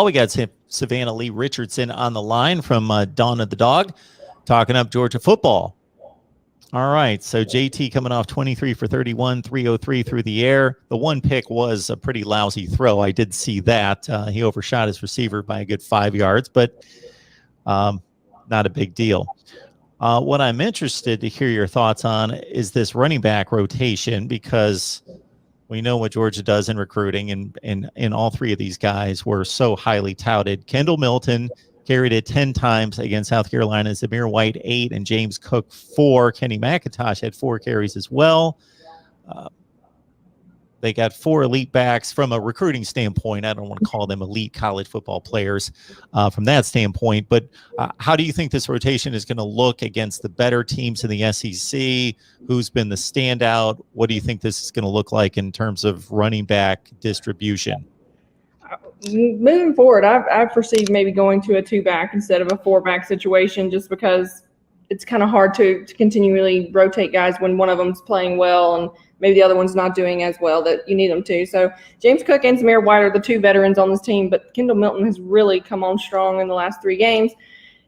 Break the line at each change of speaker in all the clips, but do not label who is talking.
We got Savannah Lee Richardson on the line from Dawn of the Dog, talking up Georgia football. All right, so JT coming off 23 for 31, 303 through the air. The one pick was a pretty lousy throw. I did see that. He overshot his receiver by a good 5 yards, but not a big deal. What I'm interested to hear your thoughts on is this running back rotation, because we know what Georgia does in recruiting, and all three of these guys were so highly touted. Kendall Milton carried it 10 times against South Carolina. Zamir White, 8, and James Cook, 4. Kenny McIntosh had 4 carries as well. They got 4 elite backs from a recruiting standpoint. I don't want to call them elite college football players from that standpoint, but how do you think this rotation is going to look against the better teams in the SEC? Who's been the standout? What do you think this is going to look like in terms of running back distribution?
Moving forward, I foresee maybe going to a 2-back instead of a 4-back situation, just because it's kind of hard to continually rotate guys when one of them's playing well and maybe the other one's not doing as well that you need them to. So James Cook and Zamir White are the 2 veterans on this team, but Kendall Milton has really come on strong in the last 3 games,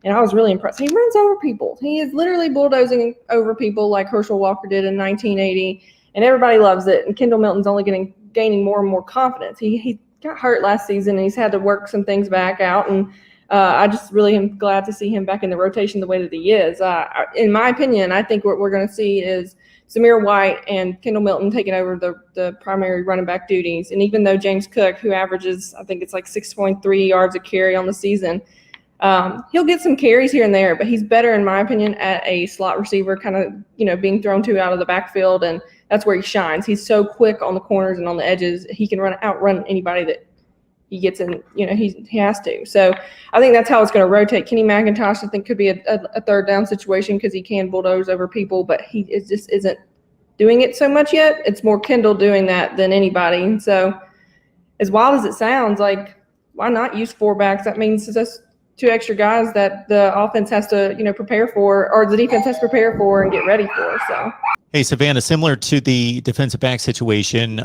and I was really impressed. He runs over people. He is literally bulldozing over people like Herschel Walker did in 1980, and everybody loves it. And Kendall Milton's only gaining more and more confidence. He got hurt last season, and he's had to work some things back out, and I just really am glad to see him back in the rotation the way that he is. In my opinion, I think what we're going to see is Zamir White and Kendall Milton taking over the primary running back duties. And even though James Cook, who averages, I think it's like 6.3 yards a carry on the season, he'll get some carries here and there, but he's better, in my opinion, at a slot receiver, kind of, being thrown to out of the backfield, and that's where he shines. He's so quick on the corners and on the edges. He can outrun anybody that he gets in, he has to. So I think that's how it's going to rotate. Kenny McIntosh, I think, could be a third down situation because he can bulldoze over people, but he just isn't doing it so much yet. It's more Kendall doing that than anybody. And so as wild as it sounds, like, why not use 4 backs? That means just 2 extra guys that the offense has to, prepare for, or the defense has to prepare for and get ready for. So.
Hey, Savannah, similar to the defensive back situation,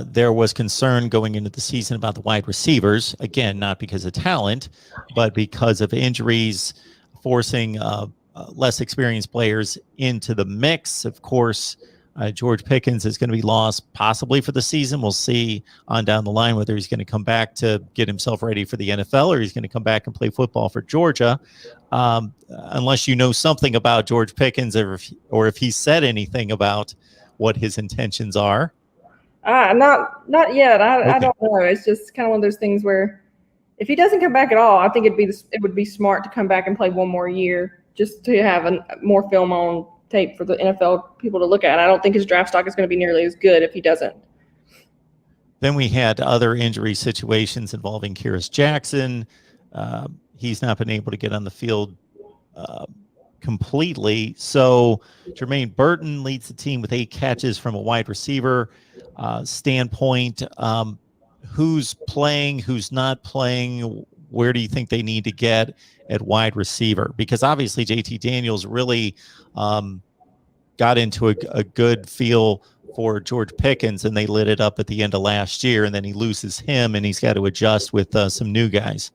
there was concern going into the season about the wide receivers. Again, not because of talent, but because of injuries, forcing less experienced players into the mix. Of course, George Pickens is going to be lost possibly for the season. We'll see on down the line whether he's going to come back to get himself ready for the NFL or he's going to come back and play football for Georgia. Unless you know something about George Pickens or if he said anything about what his intentions are.
Not yet.
Okay.
I don't know. It's just kind of one of those things where if he doesn't come back at all, I think it would be smart to come back and play one more year just to have more film on tape for the NFL people to look at. I don't think his draft stock is going to be nearly as good if he doesn't.
Then we had other injury situations involving Kyrus Jackson. He's not been able to get on the field completely. So Jermaine Burton leads the team with 8 catches from a wide receiver standpoint. Who's playing, who's not playing? Where do you think they need to get at wide receiver? Because obviously JT Daniels really got into a good feel for George Pickens, and they lit it up at the end of last year, and then he loses him, and he's got to adjust with some new guys.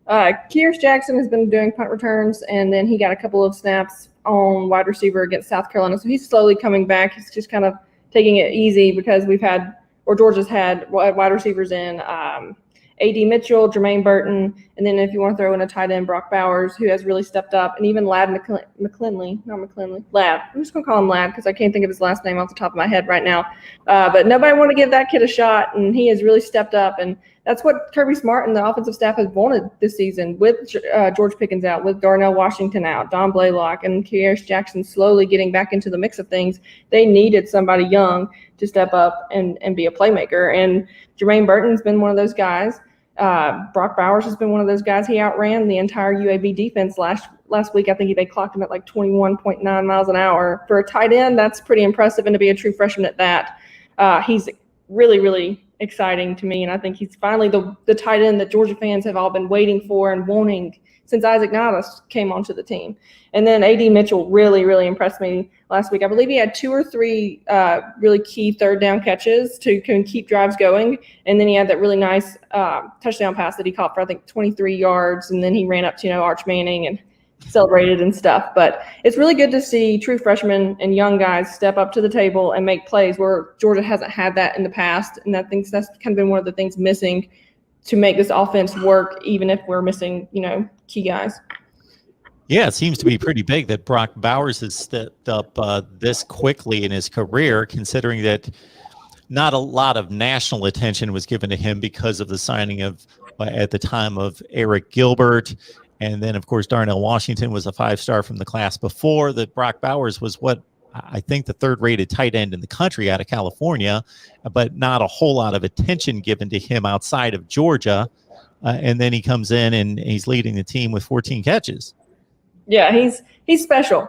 Kyrus Jackson has been doing punt returns, and then he got a couple of snaps on wide receiver against South Carolina. So he's slowly coming back. He's just kind of taking it easy because Georgia's had wide receivers in A.D. Mitchell, Jermaine Burton, and then if you want to throw in a tight end, Brock Bowers, who has really stepped up, and even Lad McClinley. Lad. I'm just going to call him Lad because I can't think of his last name off the top of my head right now. But nobody want to give that kid a shot, and he has really stepped up, and that's what Kirby Smart and the offensive staff has wanted this season with George Pickens out, with Darnell Washington out, Don Blaylock, and Kyrus Jackson slowly getting back into the mix of things. They needed somebody young to step up and be a playmaker, and Jermaine Burton's been one of those guys. Brock Bowers has been one of those guys. He outran the entire UAB defense last week. I think they clocked him at like 21.9 miles an hour. For a tight end, that's pretty impressive, and to be a true freshman at that. He's really, really exciting to me, and I think he's finally the tight end that Georgia fans have all been waiting for and wanting since Isaac Nadas came onto the team. And then A.D. Mitchell really, really impressed me last week. I believe he had 2 or 3 really key third down catches to keep drives going. And then he had that really nice touchdown pass that he caught for, I think, 23 yards. And then he ran up to, Arch Manning and celebrated and stuff. But it's really good to see true freshmen and young guys step up to the table and make plays where Georgia hasn't had that in the past. And I think that's kind of been one of the things missing to make this offense work, even if we're missing, key guys.
Yeah, it seems to be pretty big that Brock Bowers has stepped up this quickly in his career, considering that not a lot of national attention was given to him because of the signing of, at the time, of Eric Gilbert. And then, of course, Darnell Washington was a 5-star from the class before. That Brock Bowers was what I think the 3rd-rated tight end in the country out of California, but not a whole lot of attention given to him outside of Georgia. And then he comes in and he's leading the team with 14 catches.
Yeah, he's special.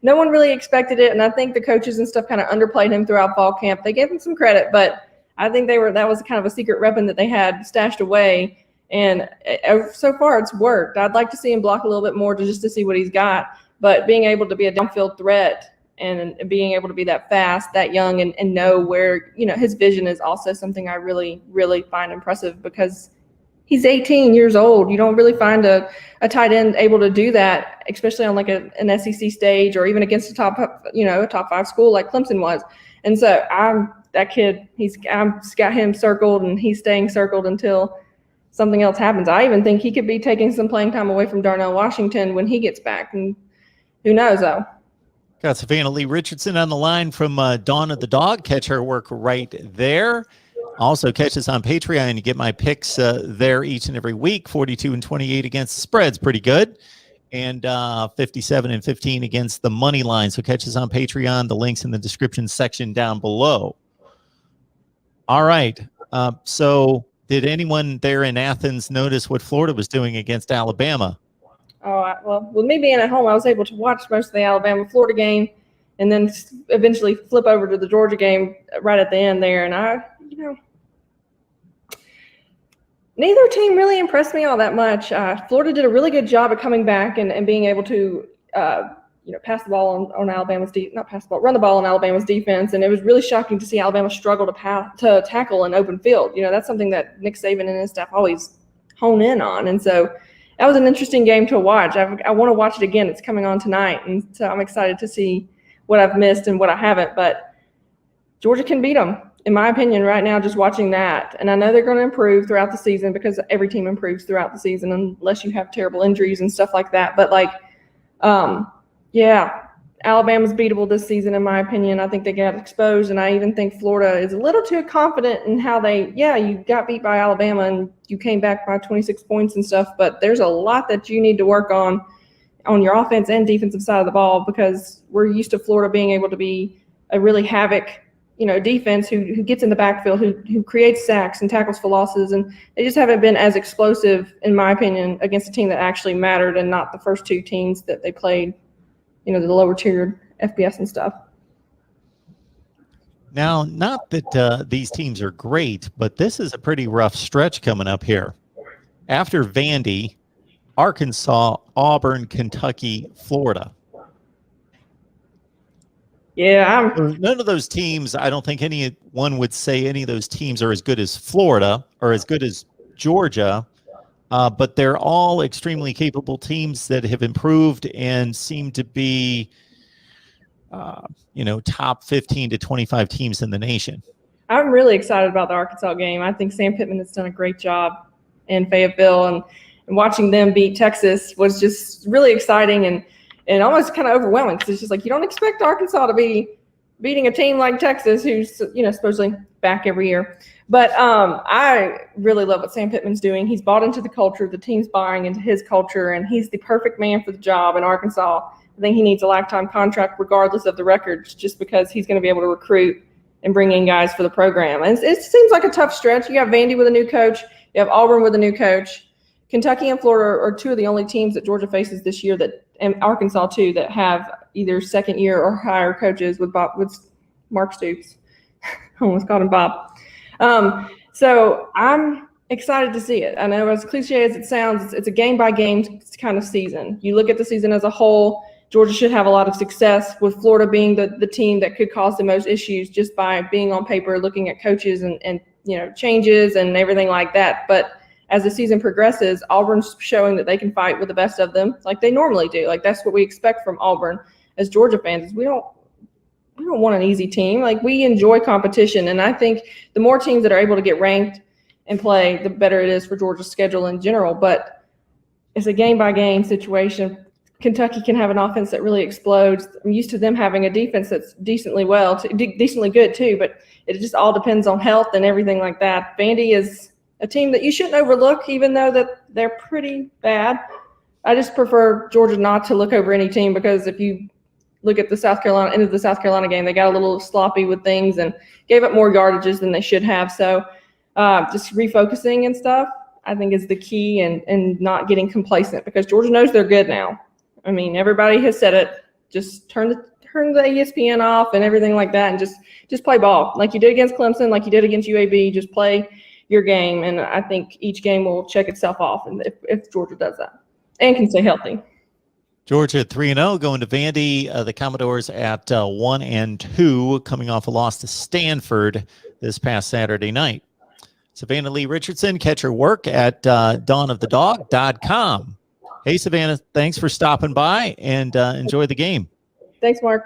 No one really expected it, and I think the coaches and stuff kind of underplayed him throughout fall camp. They gave him some credit, but I think that was kind of a secret weapon that they had stashed away. And so far, it's worked. I'd like to see him block a little bit more just to see what he's got. But being able to be a downfield threat and being able to be that fast, that young, and know where, his vision is also something I really, really find impressive because he's 18 years old. You don't really find a tight end able to do that, especially on like an SEC stage or even against a top 5 school like Clemson was. And so that kid, I've got him circled and he's staying circled until something else happens. I even think he could be taking some playing time away from Darnell Washington when he gets back. And who knows, though.
Got Savannah Lee Richardson on the line from Dawn of the Dog. Catch her work right there. Also, catch us on Patreon. You get my picks there each and every week. 42 and 28 against the spread's pretty good. And 57 and 15 against the money line. So catch us on Patreon. The link's in the description section down below. All right. So did anyone there in Athens notice what Florida was doing against Alabama?
Oh, well, with me being at home, I was able to watch most of the Alabama-Florida game and then eventually flip over to the Georgia game right at the end there. And neither team really impressed me all that much. Florida did a really good job at coming back and being able to, pass the ball on Alabama's run the ball on Alabama's defense. And it was really shocking to see Alabama struggle to tackle an open field. That's something that Nick Saban and his staff always hone in on. And so that was an interesting game to watch. I want to watch it again. It's coming on tonight. And so I'm excited to see what I've missed and what I haven't. But Georgia can beat them, in my opinion, right now, just watching that. And I know they're going to improve throughout the season because every team improves throughout the season unless you have terrible injuries and stuff like that. But, Alabama's beatable this season, in my opinion. I think they got exposed, and I even think Florida is a little too confident in how you got beat by Alabama and you came back by 26 points and stuff. But there's a lot that you need to work on your offense and defensive side of the ball because we're used to Florida being able to be a really havoc defense who gets in the backfield, who creates sacks and tackles for losses. And they just haven't been as explosive, in my opinion, against a team that actually mattered and not the first 2 teams that they played, the lower tiered FBS and stuff.
Now, not that these teams are great, but this is a pretty rough stretch coming up here. After Vandy, Arkansas, Auburn, Kentucky, Florida.
Yeah.
None of those teams, I don't think anyone would say any of those teams are as good as Florida or as good as Georgia, but they're all extremely capable teams that have improved and seem to be, top 15 to 25 teams in the nation.
I'm really excited about the Arkansas game. I think Sam Pittman has done a great job in Fayetteville, and watching them beat Texas was just really exciting and almost kind of overwhelming because it's just like you don't expect Arkansas to be beating a team like Texas who's, supposedly back every year. But I really love what Sam Pittman's doing. He's bought into the culture. The team's buying into his culture, and he's the perfect man for the job in Arkansas. I think he needs a lifetime contract regardless of the records just because he's going to be able to recruit and bring in guys for the program. And it seems like a tough stretch. You got Vandy with a new coach. You have Auburn with a new coach. Kentucky and Florida are 2 of the only teams that Georgia faces this year and Arkansas too, that have either second year or higher coaches with Mark Stoops. I almost called him Bob. So I'm Excited to see it. I know, as cliche as it sounds, it's a game-by-game kind of season. You look at the season as a whole, Georgia should have a lot of success, with Florida being the team that could cause the most issues just by being on paper, looking at coaches and changes and everything like that. But as the season progresses, Auburn's showing that they can fight with the best of them like they normally do. Like, that's what we expect from Auburn as Georgia fans. Is we don't want an easy team. Like, we enjoy competition, and I think the more teams that are able to get ranked and play, the better it is for Georgia's schedule in general. But it's a game-by-game situation. Kentucky can have an offense that really explodes. I'm used to them having a defense that's decently good too, but it just all depends on health and everything like that. Vandy is a team that you shouldn't overlook, even though that they're pretty bad. I just prefer Georgia not to look over any team, because if you look at the end of the South Carolina game, they got a little sloppy with things and gave up more yardages than they should have. So just refocusing and stuff, I think, is the key, and not getting complacent, because Georgia knows they're good now. I mean, everybody has said it. Just turn the ESPN off and everything like that, and just play ball like you did against Clemson, like you did against UAB. Just play your game, and I think each game will check itself off, and if Georgia does that and can stay healthy.
Georgia 3-0 going to Vandy. The Commodores at 1-2, coming off a loss to Stanford this past Saturday night. Savannah Lee Richardson, catch her work at dawnofthedog.com. Hey, Savannah, thanks for stopping by, and enjoy the game.
Thanks, Mark.